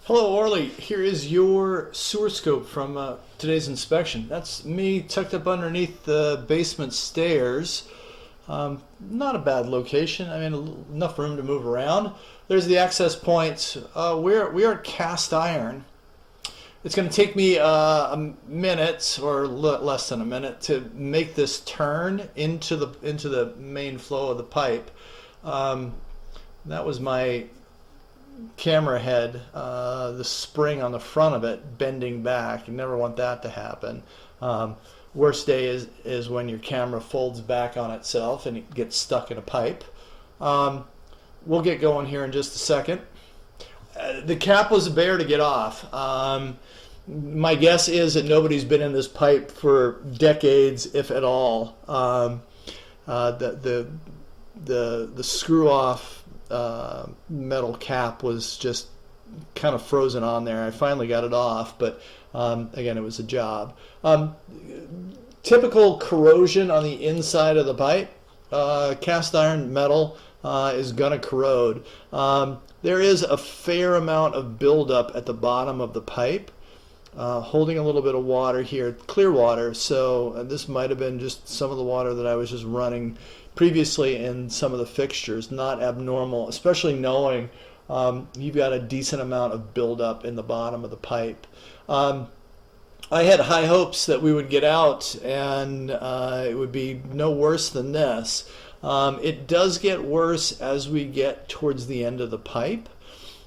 Hello, Orly. Here is your sewer scope from today's inspection. That's me tucked up underneath the basement stairs. Not a bad location. I mean, enough room to move around. There's the access point. We are cast iron. It's going to take me a minute or less than a minute to make this turn into the main flow of the pipe. That was my camera head, the spring on the front of it bending back. You never want that to happen. Worst day is when your camera folds back on itself and it gets stuck in a pipe. We'll get going here in just a second. The cap was a bear to get off. My guess is that nobody's been in this pipe for decades, if at all. The screw off metal cap was just kind of frozen on there. I finally got it off, but again, it was a job. Typical corrosion on the inside of the pipe. Cast iron metal is going to corrode. There is a fair amount of buildup at the bottom of the pipe. Holding a little bit of water here, clear water, so this might have been just some of the water that I was just running previously in some of the fixtures. Not abnormal, especially knowing you've got a decent amount of buildup in the bottom of the pipe. I had high hopes that we would get out and it would be no worse than this. It does get worse as we get towards the end of the pipe.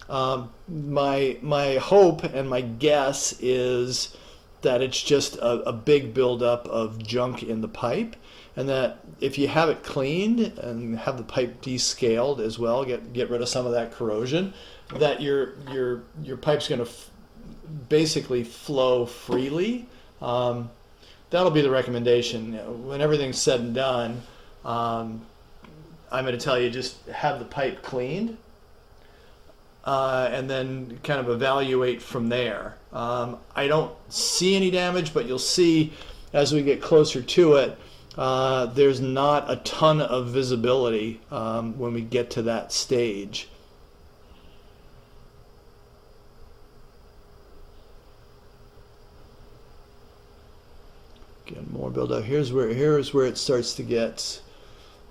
My hope and my guess is that it's just a big buildup of junk in the pipe, and that if you have it cleaned and have the pipe descaled as well, get rid of some of that corrosion, that your pipe's going to basically flow freely. That'll be the recommendation. When everything's said and done, I'm going to tell you, just have the pipe cleaned. And then kind of evaluate from there. I don't see any damage, but you'll see as we get closer to it, there's not a ton of visibility when we get to that stage. Again, more buildup. Here's where it starts to get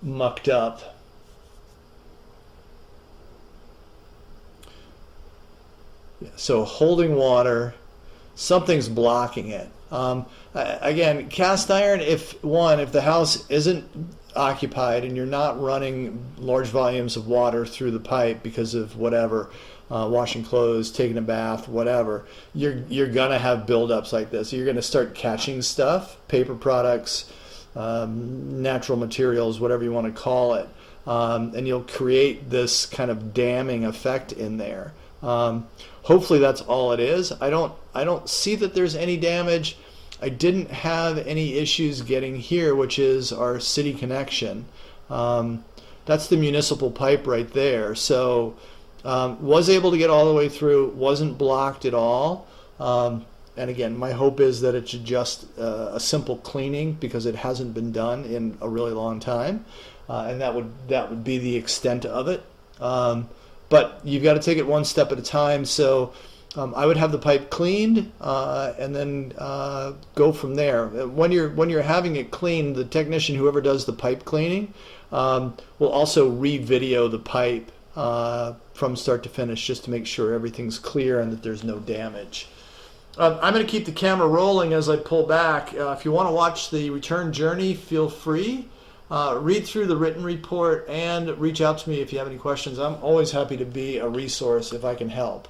mucked up. So holding water, something's blocking it. Again, cast iron, if the house isn't occupied and you're not running large volumes of water through the pipe because of whatever, washing clothes, taking a bath, whatever, you're gonna have buildups like this. You're gonna start catching stuff, paper products, natural materials, whatever you want to call it, and you'll create this kind of damming effect in there. Hopefully that's all it is. I don't see that there's any damage. I didn't have any issues getting here, which is our city connection. That's the municipal pipe right there. So was able to get all the way through, wasn't blocked at all. And again, my hope is that it's just a simple cleaning, because it hasn't been done in a really long time, and that would be the extent of it. But you've got to take it one step at a time. So I would have the pipe cleaned and then go from there. When you're having it cleaned, the technician, whoever does the pipe cleaning, will also re-video the pipe from start to finish, just to make sure everything's clear and that there's no damage. I'm going to keep the camera rolling as I pull back. If you want to watch the return journey, feel free. Read through the written report and reach out to me if you have any questions. I'm always happy to be a resource if I can help.